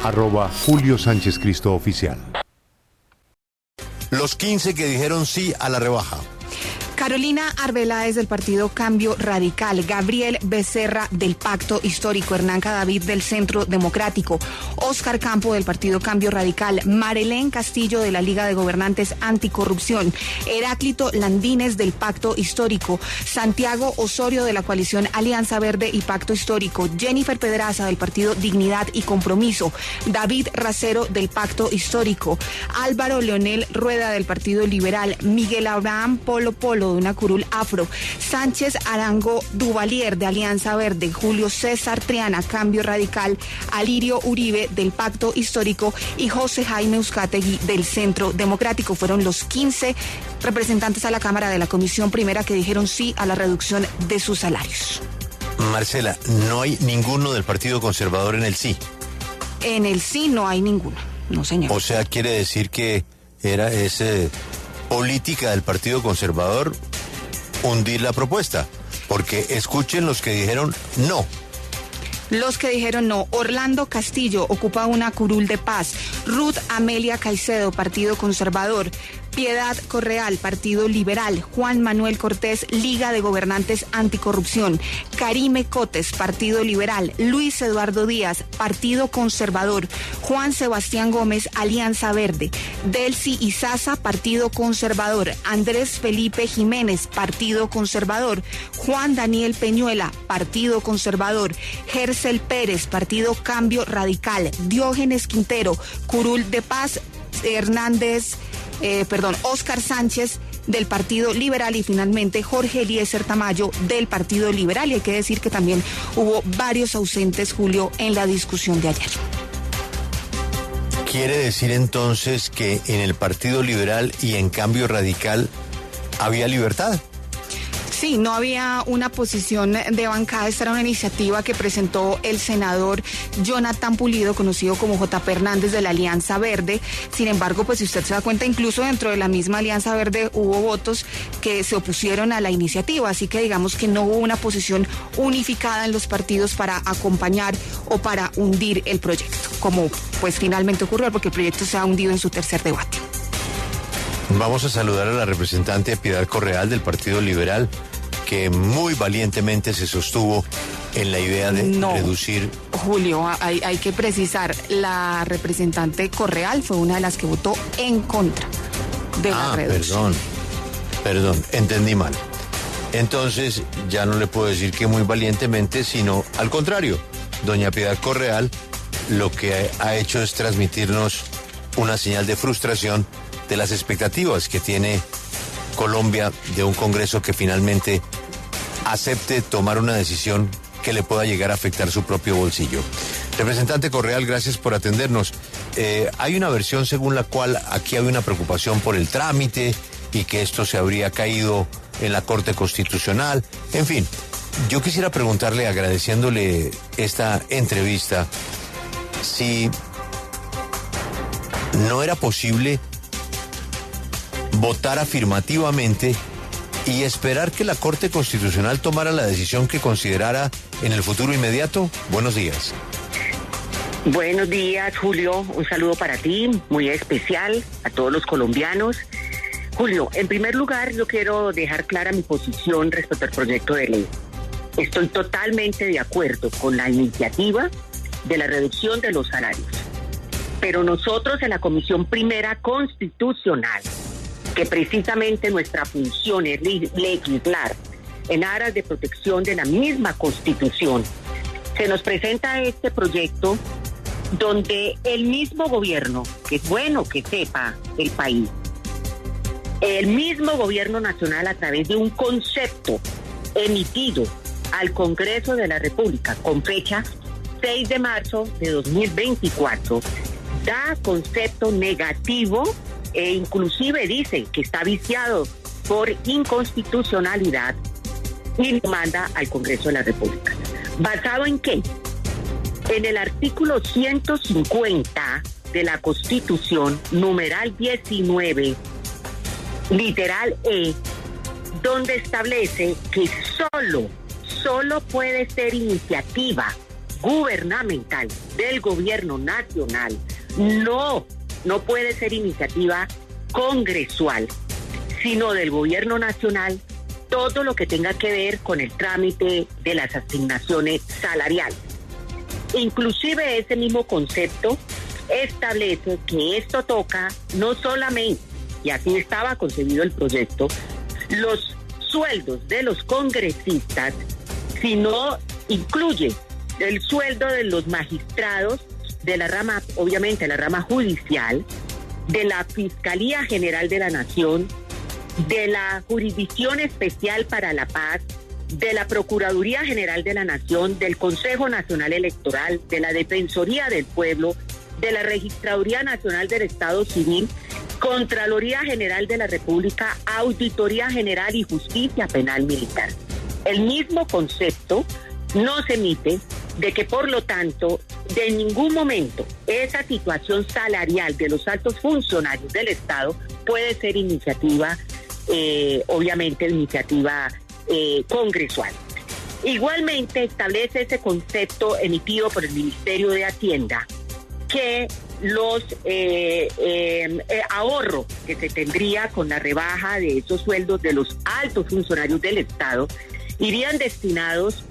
@JulioSánchezCristo Oficial. Los 15 que dijeron sí a la rebaja. Carolina Arbeláez del partido Cambio Radical, Gabriel Becerra del Pacto Histórico, Hernán Cadavid del Centro Democrático, Óscar Campo del partido Cambio Radical, Marilén Castillo de la Liga de Gobernantes Anticorrupción, Heráclito Landines del Pacto Histórico, Santiago Osorio de la coalición Alianza Verde y Pacto Histórico, Jennifer Pedraza del partido Dignidad y Compromiso, David Racero del Pacto Histórico, Álvaro Leonel Rueda del Partido Liberal, Miguel Abraham Polo de una curul afro, Sánchez Arango Duvalier de Alianza Verde, Julio César Triana, Cambio Radical, Alirio Uribe del Pacto Histórico y José Jaime Uzcategui del Centro Democrático. Fueron los 15 representantes a la Cámara de la Comisión Primera que dijeron sí a la reducción de sus salarios. Marcela, no hay ninguno del Partido Conservador en el sí. En el sí no hay ninguno, no señor. O sea, quiere decir que es política del Partido Conservador hundir la propuesta, porque escuchen los que dijeron no. Los que dijeron no: Orlando Castillo ocupa una curul de paz, Ruth Amelia Caicedo, Partido Conservador, Piedad Correal, Partido Liberal, Juan Manuel Cortés, Liga de Gobernantes Anticorrupción, Karime Cotes, Partido Liberal, Luis Eduardo Díaz, Partido Conservador, Juan Sebastián Gómez, Alianza Verde, Delcy Izaza, Partido Conservador, Andrés Felipe Jiménez, Partido Conservador, Juan Daniel Peñuela, Partido Conservador, Gercel Pérez, Partido Cambio Radical, Diógenes Quintero, curul de paz, Óscar Sánchez del Partido Liberal y finalmente Jorge Eliezer Tamayo del Partido Liberal. Y hay que decir que también hubo varios ausentes, Julio, en la discusión de ayer. ¿Quiere decir entonces que en el Partido Liberal y en Cambio Radical había libertad? Sí, no había una posición de bancada. Esta era una iniciativa que presentó el senador Jonathan Pulido, conocido como JP Hernández de la Alianza Verde. Sin embargo, pues si usted se da cuenta, incluso dentro de la misma Alianza Verde hubo votos que se opusieron a la iniciativa. Así que digamos que no hubo una posición unificada en los partidos para acompañar o para hundir el proyecto, como pues finalmente ocurrió, porque el proyecto se ha hundido en su tercer debate. Vamos a saludar a la representante Piedad Correal del Partido Liberal, que muy valientemente se sostuvo en la idea de reducir. Julio, hay que precisar, la representante Correal fue una de las que votó en contra de la reducción. Perdón, entendí mal. Entonces, ya no le puedo decir que muy valientemente, sino al contrario. Doña Piedad Correal lo que ha hecho es transmitirnos una señal de frustración de las expectativas que tiene Colombia de un Congreso que finalmente acepte tomar una decisión que le pueda llegar a afectar su propio bolsillo. Representante Correal, gracias por atendernos. Hay una versión según la cual aquí hay una preocupación por el trámite y que esto se habría caído en la Corte Constitucional. En fin, yo quisiera preguntarle, agradeciéndole esta entrevista, si no era posible votar afirmativamente y esperar que la Corte Constitucional tomara la decisión que considerara en el futuro inmediato. Buenos días. Buenos días, Julio. Un saludo para ti, muy especial, a todos los colombianos. Julio, en primer lugar, yo quiero dejar clara mi posición respecto al proyecto de ley. Estoy totalmente de acuerdo con la iniciativa de la reducción de los salarios. Pero nosotros en la Comisión Primera Constitucional, que precisamente nuestra función es legislar en aras de protección de la misma Constitución, se nos presenta este proyecto donde el mismo gobierno, que es bueno que sepa el país, el mismo gobierno nacional, a través de un concepto emitido al Congreso de la República con fecha 6 de marzo de 2024, da concepto negativo e inclusive dice que está viciado por inconstitucionalidad y lo manda al Congreso de la República. ¿Basado en qué? En el artículo 150 de la Constitución, numeral 19, literal E, donde establece que solo puede ser iniciativa gubernamental del gobierno nacional no puede ser iniciativa congresual, sino del gobierno nacional, todo lo que tenga que ver con el trámite de las asignaciones salariales. Inclusive ese mismo concepto establece que esto toca no solamente, y así estaba concebido el proyecto, los sueldos de los congresistas, sino incluye el sueldo de los magistrados de la rama, obviamente la rama judicial, de la Fiscalía General de la Nación, de la Jurisdicción Especial para la Paz, de la Procuraduría General de la Nación, del Consejo Nacional Electoral, de la Defensoría del Pueblo, de la Registraduría Nacional del Estado Civil, Contraloría General de la República, Auditoría General y Justicia Penal Militar. El mismo concepto nos emite de que, por lo tanto, de ningún momento esa situación salarial de los altos funcionarios del Estado puede ser iniciativa, obviamente, iniciativa congresual. Igualmente establece ese concepto emitido por el Ministerio de Hacienda que los ahorros que se tendría con la rebaja de esos sueldos de los altos funcionarios del Estado irían destinados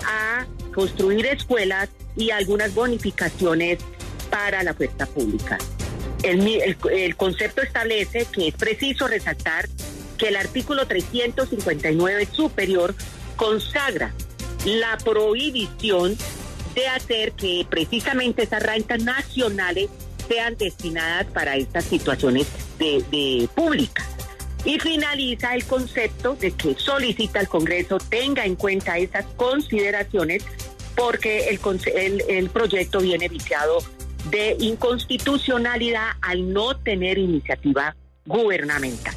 a construir escuelas y algunas bonificaciones para la fuerza pública. El concepto establece que es preciso resaltar que el artículo 359 superior consagra la prohibición de hacer que precisamente esas rentas nacionales sean destinadas para estas situaciones de públicas. Y finaliza el concepto de que solicita al Congreso tenga en cuenta esas consideraciones porque el proyecto viene viciado de inconstitucionalidad al no tener iniciativa gubernamental.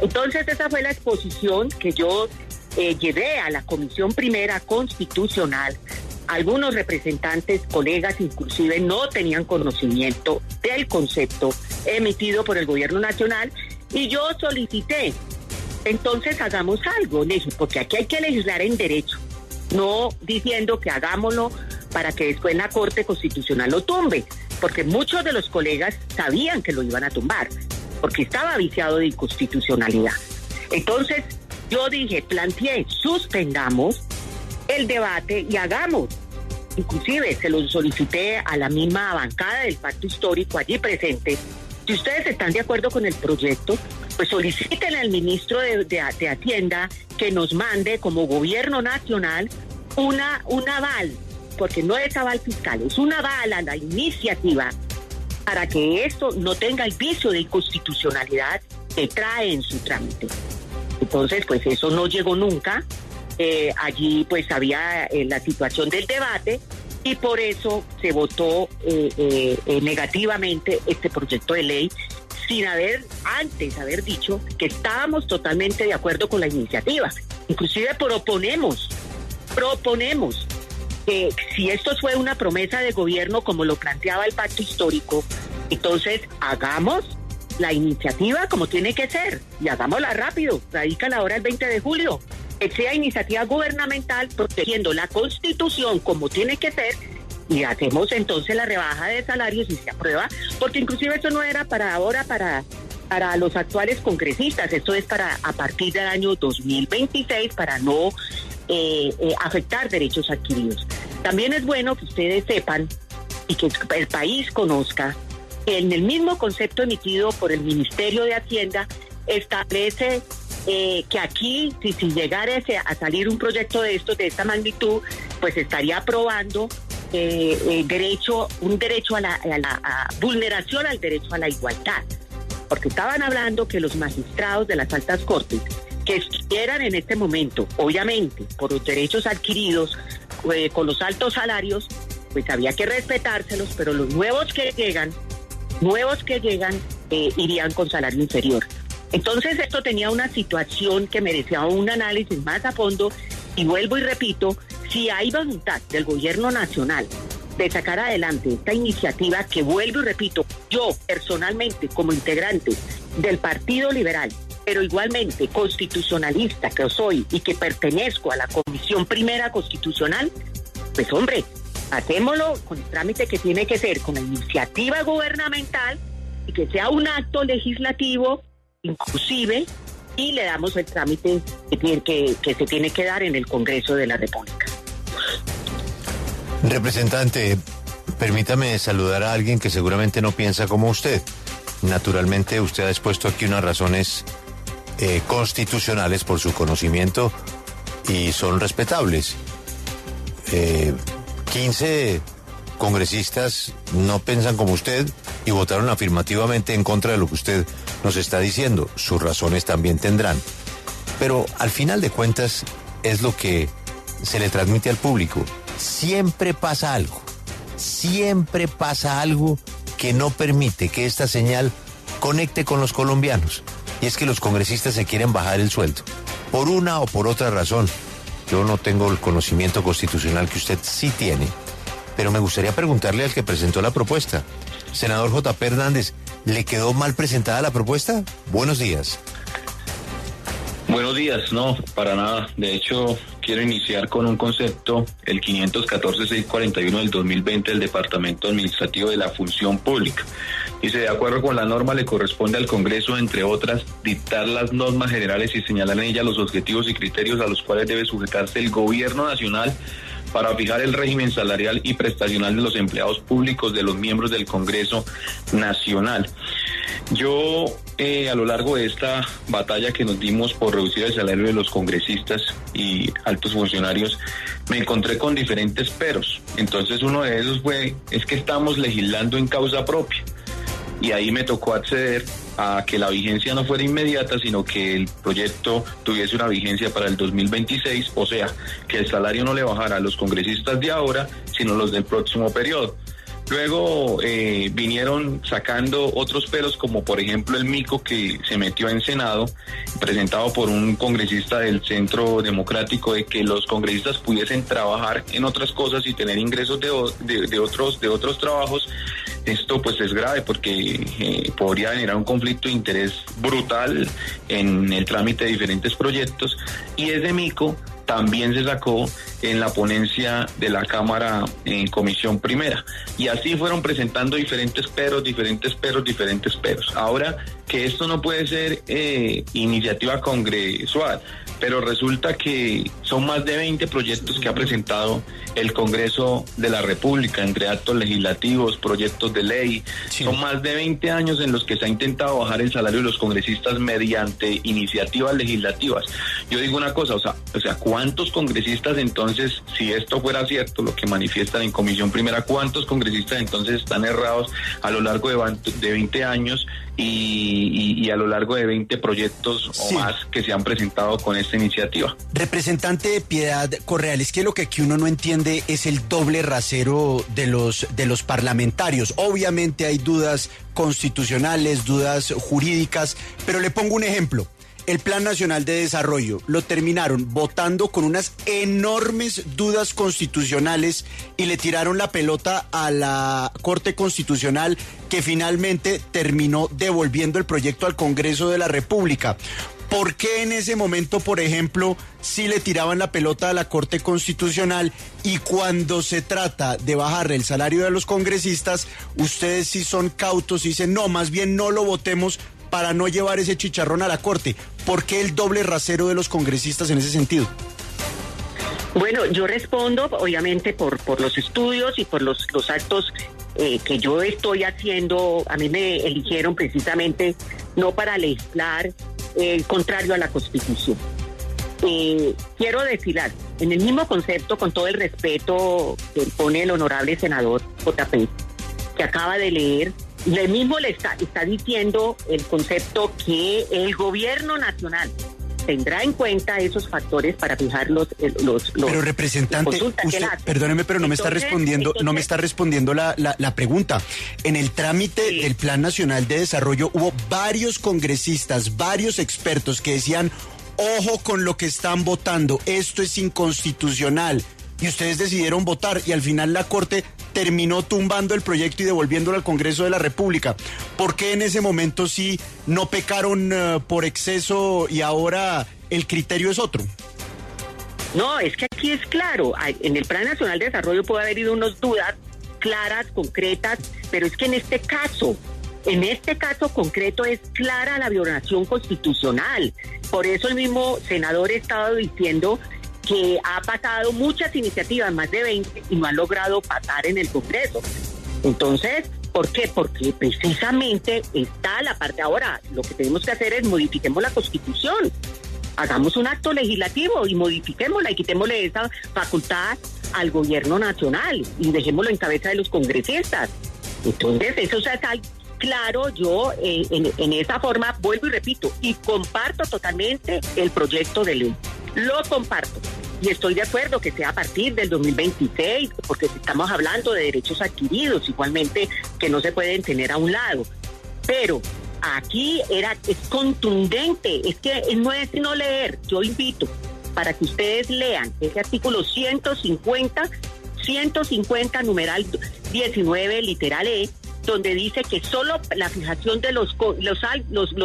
Entonces esa fue la exposición que yo llevé a la Comisión Primera Constitucional. Algunos representantes, colegas inclusive, no tenían conocimiento del concepto emitido por el gobierno nacional y yo solicité, entonces hagamos algo, porque aquí hay que legislar en derecho, no diciendo que hagámoslo para que después la Corte Constitucional lo tumbe, porque muchos de los colegas sabían que lo iban a tumbar, porque estaba viciado de inconstitucionalidad. Entonces yo planteé, suspendamos el debate y hagamos. Inclusive se lo solicité a la misma bancada del Pacto Histórico allí presente. Si ustedes están de acuerdo con el proyecto, pues soliciten al ministro de Hacienda que nos mande como gobierno nacional un aval, porque no es aval fiscal, es un aval a la iniciativa para que esto no tenga el vicio de inconstitucionalidad que trae en su trámite. Entonces, pues eso no llegó nunca. Allí pues había la situación del debate y por eso se votó negativamente este proyecto de ley sin antes haber dicho que estábamos totalmente de acuerdo con la iniciativa. Inclusive proponemos que si esto fue una promesa de gobierno como lo planteaba el Pacto Histórico, entonces hagamos la iniciativa como tiene que ser y hagámosla rápido, radícala ahora el 20 de julio. Que sea iniciativa gubernamental protegiendo la Constitución como tiene que ser y hacemos entonces la rebaja de salarios y se aprueba, porque inclusive eso no era para ahora, para los actuales congresistas, esto es para a partir del año 2026 para no afectar derechos adquiridos. También es bueno que ustedes sepan y que el país conozca que en el mismo concepto emitido por el Ministerio de Hacienda establece que aquí, si llegara a salir un proyecto de esta magnitud, pues estaría aprobando un derecho a la vulneración al derecho a la igualdad, porque estaban hablando que los magistrados de las altas cortes que estuvieran en este momento, obviamente, por los derechos adquiridos con los altos salarios, pues había que respetárselos, pero los nuevos que llegan irían con salario inferior. Entonces esto tenía una situación que merecía un análisis más a fondo y vuelvo y repito, si hay voluntad del gobierno nacional de sacar adelante esta iniciativa que vuelvo y repito, yo personalmente como integrante del Partido Liberal, pero igualmente constitucionalista que soy y que pertenezco a la Comisión Primera Constitucional, pues hombre, Hacémoslo con el trámite que tiene que ser, con la iniciativa gubernamental y que sea un acto legislativo, inclusive, y le damos el trámite que se tiene que dar en el Congreso de la República. Representante, permítame saludar a alguien que seguramente no piensa como usted. Naturalmente, usted ha expuesto aquí unas razones constitucionales por su conocimiento y son respetables. 15 congresistas no piensan como usted y votaron afirmativamente en contra de lo que usted nos está diciendo. Sus razones también tendrán. Pero al final de cuentas es lo que se le transmite al público. Siempre pasa algo que no permite que esta señal conecte con los colombianos. Y es que los congresistas se quieren bajar el sueldo. Por una o por otra razón. Yo no tengo el conocimiento constitucional que usted sí tiene, pero me gustaría preguntarle al que presentó la propuesta. Senador J.P. Hernández, ¿le quedó mal presentada la propuesta? Buenos días. Buenos días, no, para nada. De hecho, quiero iniciar con un concepto, el 514-641 del 2020 del Departamento Administrativo de la Función Pública. Dice, de acuerdo con la norma, le corresponde al Congreso, entre otras, dictar las normas generales y señalar en ellas los objetivos y criterios a los cuales debe sujetarse el Gobierno Nacional para fijar el régimen salarial y prestacional de los empleados públicos de los miembros del Congreso Nacional. Yo, a lo largo de esta batalla que nos dimos por reducir el salario de los congresistas y altos funcionarios, me encontré con diferentes peros. Entonces uno de esos es que estamos legislando en causa propia. Y ahí me tocó acceder a que la vigencia no fuera inmediata, sino que el proyecto tuviese una vigencia para el 2026, o sea, que el salario no le bajara a los congresistas de ahora, sino los del próximo periodo. Luego vinieron sacando otros peros, como por ejemplo el mico que se metió en Senado, presentado por un congresista del Centro Democrático, de que los congresistas pudiesen trabajar en otras cosas y tener ingresos de otros trabajos. Esto pues es grave porque podría generar un conflicto de interés brutal en el trámite de diferentes proyectos, y ese mico también se sacó en la ponencia de la Cámara en comisión primera. Y así fueron presentando diferentes peros. Ahora, que esto no puede ser iniciativa congresual, pero resulta que son más de 20 proyectos que ha presentado el Congreso de la República, entre actos legislativos, proyectos de ley. Sí. Son más de 20 años en los que se ha intentado bajar el salario de los congresistas mediante iniciativas legislativas. Yo digo una cosa, o sea, ¿cuántos congresistas entonces, si esto fuera cierto, lo que manifiestan en comisión primera, cuántos congresistas entonces están errados a lo largo de 20 años y a lo largo de 20 proyectos o más que se han presentado con esta iniciativa? Representante Piedad Correal, es que lo que aquí uno no entiende es el doble rasero de los parlamentarios. Obviamente hay dudas constitucionales, dudas jurídicas, pero le pongo un ejemplo. El Plan Nacional de Desarrollo lo terminaron votando con unas enormes dudas constitucionales y le tiraron la pelota a la Corte Constitucional, que finalmente terminó devolviendo el proyecto al Congreso de la República. ¿Por qué en ese momento, por ejemplo, sí le tiraban la pelota a la Corte Constitucional, y cuando se trata de bajarle el salario de los congresistas, ustedes sí son cautos y dicen, no, más bien no lo votemos para no llevar ese chicharrón a la Corte? ¿Por qué el doble rasero de los congresistas en ese sentido? Bueno, yo respondo obviamente por los estudios y por los actos que yo estoy haciendo. A mí me eligieron precisamente no para legislar contrario a la Constitución. Quiero decir algo, en el mismo concepto, con todo el respeto que pone el honorable senador J.P., que acaba de leer, le mismo le está diciendo el concepto que el gobierno nacional tendrá en cuenta esos factores para fijar los pero representante, usted, perdóneme, pero no me está respondiendo la pregunta. En el trámite del Plan Nacional de Desarrollo hubo varios congresistas, varios expertos que decían, ojo con lo que están votando, esto es inconstitucional, y ustedes decidieron votar, y al final la Corte terminó tumbando el proyecto y devolviéndolo al Congreso de la República. ¿Por qué en ese momento sí no pecaron por exceso y ahora el criterio es otro? No, es que aquí es claro, en el Plan Nacional de Desarrollo puede haber ido unas dudas claras, concretas, pero es que en este caso concreto es clara la violación constitucional. Por eso el mismo senador ha estado diciendo que ha pasado muchas iniciativas, más de 20, y no han logrado pasar en el Congreso. Entonces, ¿por qué? Porque precisamente está la parte. Ahora, lo que tenemos que hacer es modifiquemos la Constitución. Hagamos un acto legislativo y modifiquémosla y quitémosle esa facultad al gobierno nacional y dejémoslo en cabeza de los congresistas. Entonces, eso está claro. Yo en esa forma vuelvo y repito, y comparto totalmente el proyecto de ley. Lo comparto. Y estoy de acuerdo que sea a partir del 2026, porque estamos hablando de derechos adquiridos, igualmente que no se pueden tener a un lado. Pero aquí es contundente, es que no es sino leer. Yo invito para que ustedes lean ese artículo 150, numeral 19, literal E, donde dice que solo la fijación de los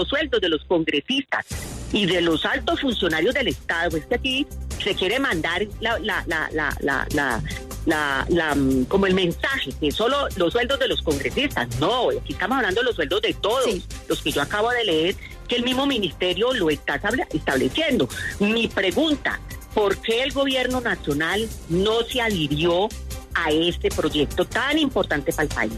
sueldos de los congresistas y de los altos funcionarios del Estado, es que aquí se quiere mandar como el mensaje que solo los sueldos de los congresistas. No, aquí estamos hablando de los sueldos de todos, sí, los que yo acabo de leer, que el mismo ministerio lo está estableciendo. Mi pregunta, ¿por qué el gobierno nacional no se adhirió a este proyecto tan importante para el país?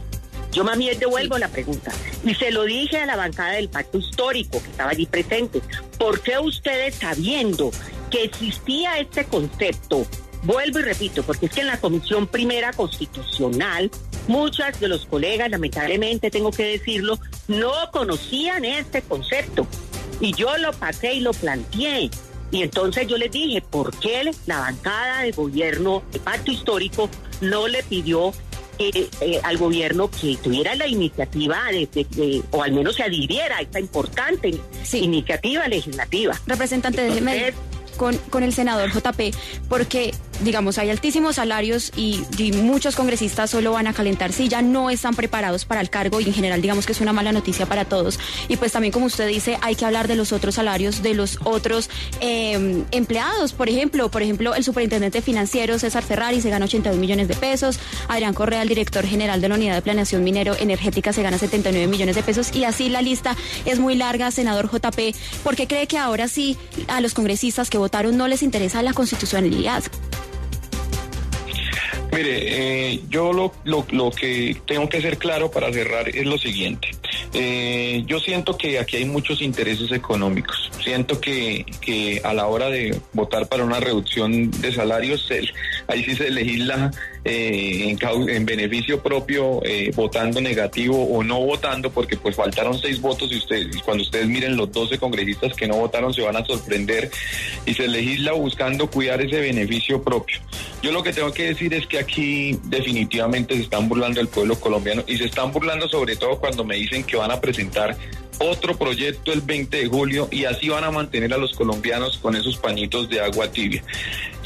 Yo más bien devuelvo la pregunta, y se lo dije a la bancada del Pacto Histórico que estaba allí presente. ¿Por qué ustedes, sabiendo que existía este concepto, vuelvo y repito, porque es que en la Comisión Primera Constitucional, muchas de los colegas, lamentablemente tengo que decirlo, no conocían este concepto, y yo lo pasé y lo planteé, y entonces yo les dije, ¿por qué la bancada de gobierno, el Pacto Histórico, no le pidió al gobierno que tuviera la iniciativa o al menos se adhiriera a esta importante iniciativa legislativa? Representante, déjeme con el senador JP, porque, digamos, hay altísimos salarios y muchos congresistas solo van a calentar silla, no están preparados para el cargo y en general, digamos que es una mala noticia para todos. Y pues también, como usted dice, hay que hablar de los otros salarios, de los otros empleados. Por ejemplo, el superintendente financiero César Ferrari se gana 82 millones de pesos, Adrián Correa, el director general de la Unidad de Planeación Minero Energética, se gana 79 millones de pesos, y así la lista es muy larga. Senador JP, ¿por qué cree que ahora sí a los congresistas que votaron no les interesa la constitucionalidad? Mire, yo lo que tengo que ser claro para cerrar es lo siguiente. Yo siento que aquí hay muchos intereses económicos. Siento que a la hora de votar para una reducción de salarios, ahí sí se legisla en beneficio propio, votando negativo o no votando, porque pues faltaron 6 votos y cuando ustedes miren los 12 congresistas que no votaron se van a sorprender, y se legisla buscando cuidar ese beneficio propio. Yo lo que tengo que decir es que aquí definitivamente se están burlando del pueblo colombiano, y se están burlando sobre todo cuando me dicen que van a presentar otro proyecto el 20 de julio y así van a mantener a los colombianos con esos pañitos de agua tibia.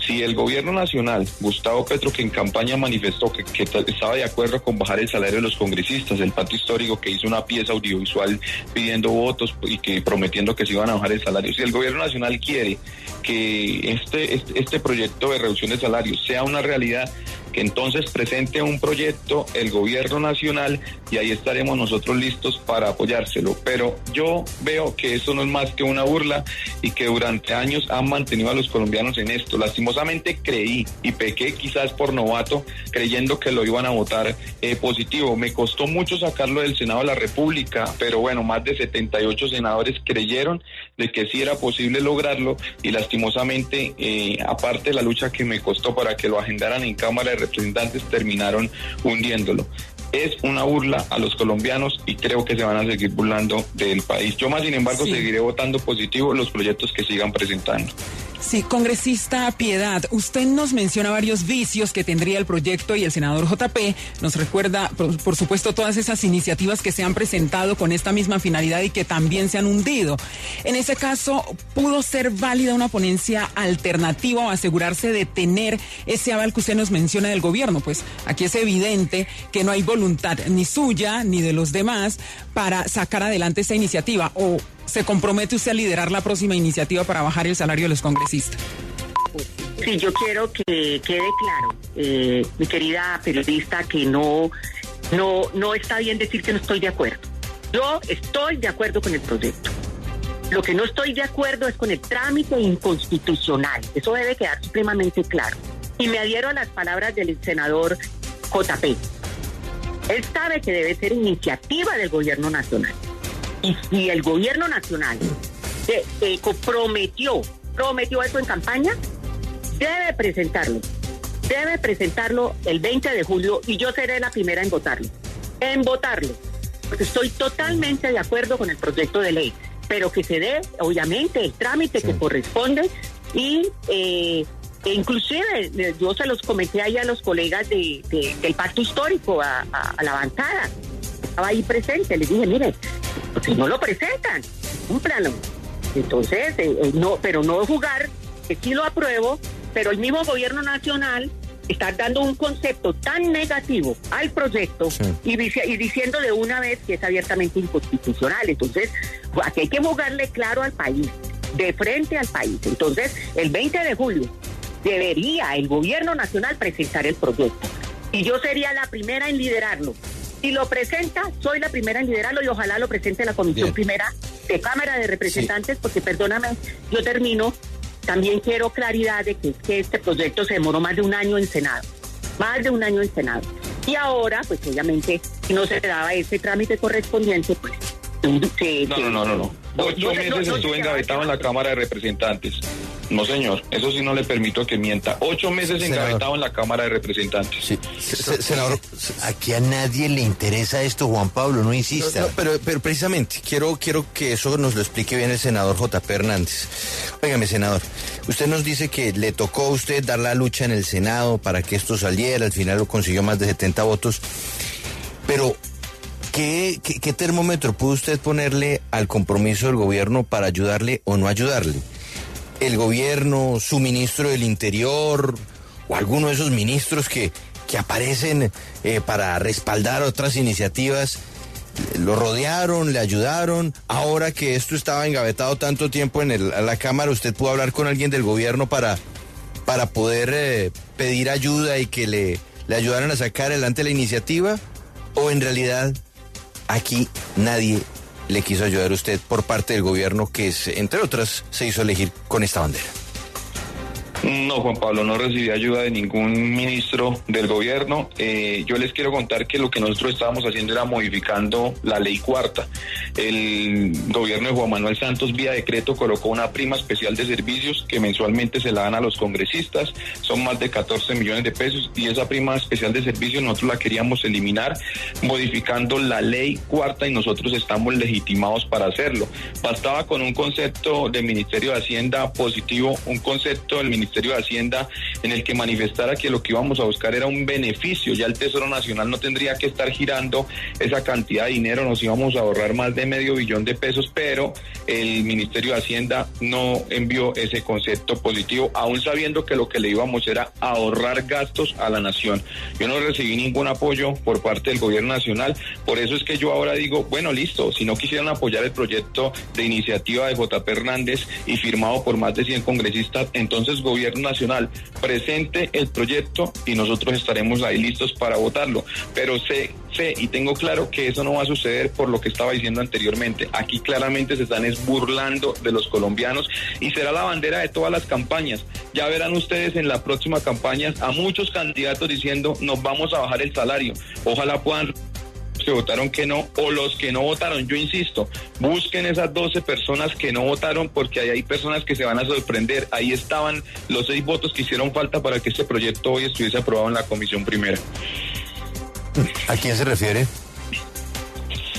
Si el gobierno nacional, Gustavo Petro, que en campaña manifestó que estaba de acuerdo con bajar el salario de los congresistas, el Pacto Histórico que hizo una pieza audiovisual pidiendo votos y que prometiendo que se iban a bajar el salario, si el gobierno nacional quiere que este proyecto de reducción de salarios sea una realidad, que entonces presente un proyecto el gobierno nacional y ahí estaremos nosotros listos para apoyárselo. Pero yo veo que eso no es más que una burla y que durante años han mantenido a los colombianos en esto. Lastimosamente creí y pequé quizás por novato creyendo que lo iban a votar positivo. Me costó mucho sacarlo del Senado de la República, pero bueno, más de 78 senadores creyeron de que sí era posible lograrlo y lastimosamente, aparte de la lucha que me costó para que lo agendaran en Cámara de Representantes, terminaron hundiéndolo. Es una burla a los colombianos y creo que se van a seguir burlando del país. Yo más, sin embargo, seguiré votando positivo los proyectos que sigan presentando. Sí, congresista Piedad, usted nos menciona varios vicios que tendría el proyecto y el senador JP nos recuerda, por supuesto, todas esas iniciativas que se han presentado con esta misma finalidad y que también se han hundido. En ese caso, ¿pudo ser válida una ponencia alternativa o asegurarse de tener ese aval que usted nos menciona del gobierno? Pues aquí es evidente que no hay voluntad ni suya ni de los demás para sacar adelante esta iniciativa. ¿O se compromete usted a liderar la próxima iniciativa para bajar el salario de los congresistas? Sí, yo quiero que quede claro, mi querida periodista, que no está bien decir que no estoy de acuerdo. Yo estoy de acuerdo con el proyecto. Lo que no estoy de acuerdo es con el trámite inconstitucional. Eso debe quedar supremamente claro. Y me adhiero a las palabras del senador JP. Él sabe que debe ser iniciativa del gobierno nacional. Y si el gobierno nacional prometió eso en campaña, debe presentarlo el 20 de julio y yo seré la primera en votarlo. Porque estoy totalmente de acuerdo con el proyecto de ley, pero que se dé, obviamente, el trámite que corresponde y inclusive yo se los comenté ahí a los colegas del pacto histórico, a la bancada. Estaba ahí presente, les dije, mire, si no lo presentan, cúmplanlo. Entonces, pero no jugar, que sí lo apruebo, pero el mismo gobierno nacional está dando un concepto tan negativo al proyecto y diciendo de una vez que es abiertamente inconstitucional. Entonces, aquí hay que jugarle claro al país, de frente al país. Entonces, el 20 de julio debería el gobierno nacional presentar el proyecto y yo sería la primera en liderarlo. Si lo presenta, soy la primera en liderarlo y ojalá lo presente la Comisión Primera de Cámara de Representantes, porque perdóname, yo termino. También quiero claridad de que este proyecto se demoró más de un año en Senado. Y ahora, pues obviamente, si no se daba ese trámite correspondiente, pues... No. 8 meses estuve engavetado en la Cámara de Representantes. No, señor, eso sí no le permito que mienta. 8 meses engavetado en la Cámara de Representantes. Sí. Senador, aquí a nadie le interesa esto, Juan Pablo, no insista. No, pero precisamente, quiero que eso nos lo explique bien el senador JP Hernández. Óigame, senador, usted nos dice que le tocó a usted dar la lucha en el Senado para que esto saliera, al final lo consiguió más de 70 votos, pero... ¿Qué termómetro pudo usted ponerle al compromiso del gobierno para ayudarle o no ayudarle? ¿El gobierno, su ministro del Interior o alguno de esos ministros que aparecen para respaldar otras iniciativas, lo rodearon, le ayudaron? Ahora que esto estaba engavetado tanto tiempo en la Cámara, ¿usted pudo hablar con alguien del gobierno para poder pedir ayuda y que le ayudaran a sacar adelante la iniciativa? ¿O en realidad... aquí nadie le quiso ayudar a usted por parte del gobierno que, entre otras, se hizo elegir con esta bandera? No, Juan Pablo, no recibí ayuda de ningún ministro del gobierno. Yo les quiero contar que lo que nosotros estábamos haciendo era modificando la ley cuarta. El gobierno de Juan Manuel Santos, vía decreto, colocó una prima especial de servicios que mensualmente se la dan a los congresistas. Son más de 14 millones de pesos y esa prima especial de servicios nosotros la queríamos eliminar modificando la ley cuarta y nosotros estamos legitimados para hacerlo. Bastaba con un concepto del Ministerio de Hacienda positivo, un concepto del Ministerio de Hacienda en el que manifestara que lo que íbamos a buscar era un beneficio. Ya el Tesoro Nacional no tendría que estar girando esa cantidad de dinero, nos íbamos a ahorrar más de $500 million de pesos, pero el Ministerio de Hacienda no envió ese concepto positivo, aún sabiendo que lo que le íbamos era ahorrar gastos a la nación. Yo no recibí ningún apoyo por parte del gobierno nacional, por eso es que yo ahora digo, bueno, listo, si no quisieran apoyar el proyecto de iniciativa de JP Hernández y firmado por más de 100 congresistas, entonces gobierno nacional presente el proyecto y nosotros estaremos ahí listos para votarlo, pero sé y tengo claro que eso no va a suceder por lo que estaba diciendo anteriormente. Aquí claramente se están burlando de los colombianos y será la bandera de todas las campañas. Ya verán ustedes en la próxima campaña a muchos candidatos diciendo nos vamos a bajar el salario. Ojalá puedan que votaron que no, o los que no votaron. Yo insisto, busquen esas 12 personas que no votaron, porque ahí hay personas que se van a sorprender. Ahí estaban los 6 votos que hicieron falta para que este proyecto hoy estuviese aprobado en la Comisión Primera. ¿A quién se refiere?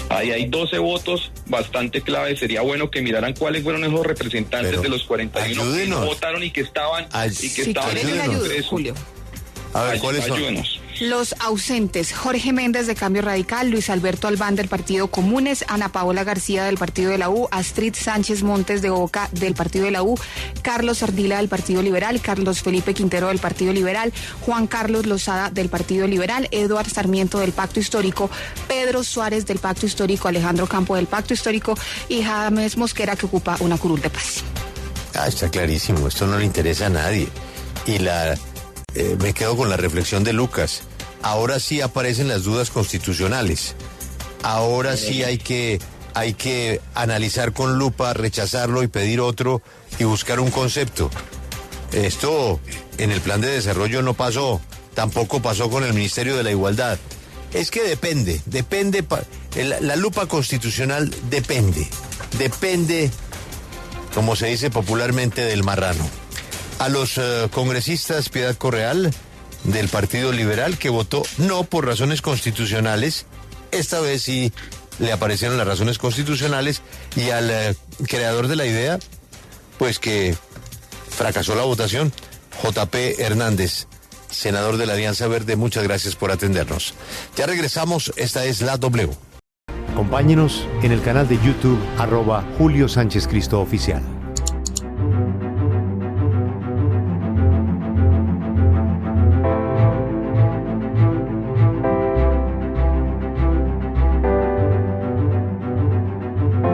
Ahí hay 12 votos bastante clave. Sería bueno que miraran cuáles fueron esos representantes. Pero de los 41 que no votaron y que estaban en el Congreso. Julio. A ver, ¿cuáles son? Ayúdenos. Los ausentes: Jorge Méndez de Cambio Radical, Luis Alberto Albán del Partido Comunes, Ana Paola García del Partido de la U, Astrid Sánchez Montes de Oca del Partido de la U, Carlos Ardila del Partido Liberal, Carlos Felipe Quintero del Partido Liberal, Juan Carlos Lozada del Partido Liberal, Eduard Sarmiento del Pacto Histórico, Pedro Suárez del Pacto Histórico, Alejandro Campo del Pacto Histórico y James Mosquera, que ocupa una curul de paz. Está clarísimo, esto no le interesa a nadie. Y me quedo con la reflexión de Lucas. Ahora sí aparecen las dudas constitucionales. Ahora sí hay que analizar con lupa, rechazarlo y pedir otro y buscar un concepto. Esto en el plan de desarrollo no pasó, tampoco pasó con el Ministerio de la Igualdad. Es que depende, la lupa constitucional depende, como se dice popularmente, del marrano. A los congresistas Piedad Correal, del Partido Liberal, que votó no por razones constitucionales, esta vez sí le aparecieron las razones constitucionales, y al creador de la idea, pues que fracasó la votación, JP Hernández, senador de la Alianza Verde. Muchas gracias por atendernos. Ya regresamos, esta es La W. Acompáñenos en el canal de YouTube @Julio Sánchez Cristo Oficial.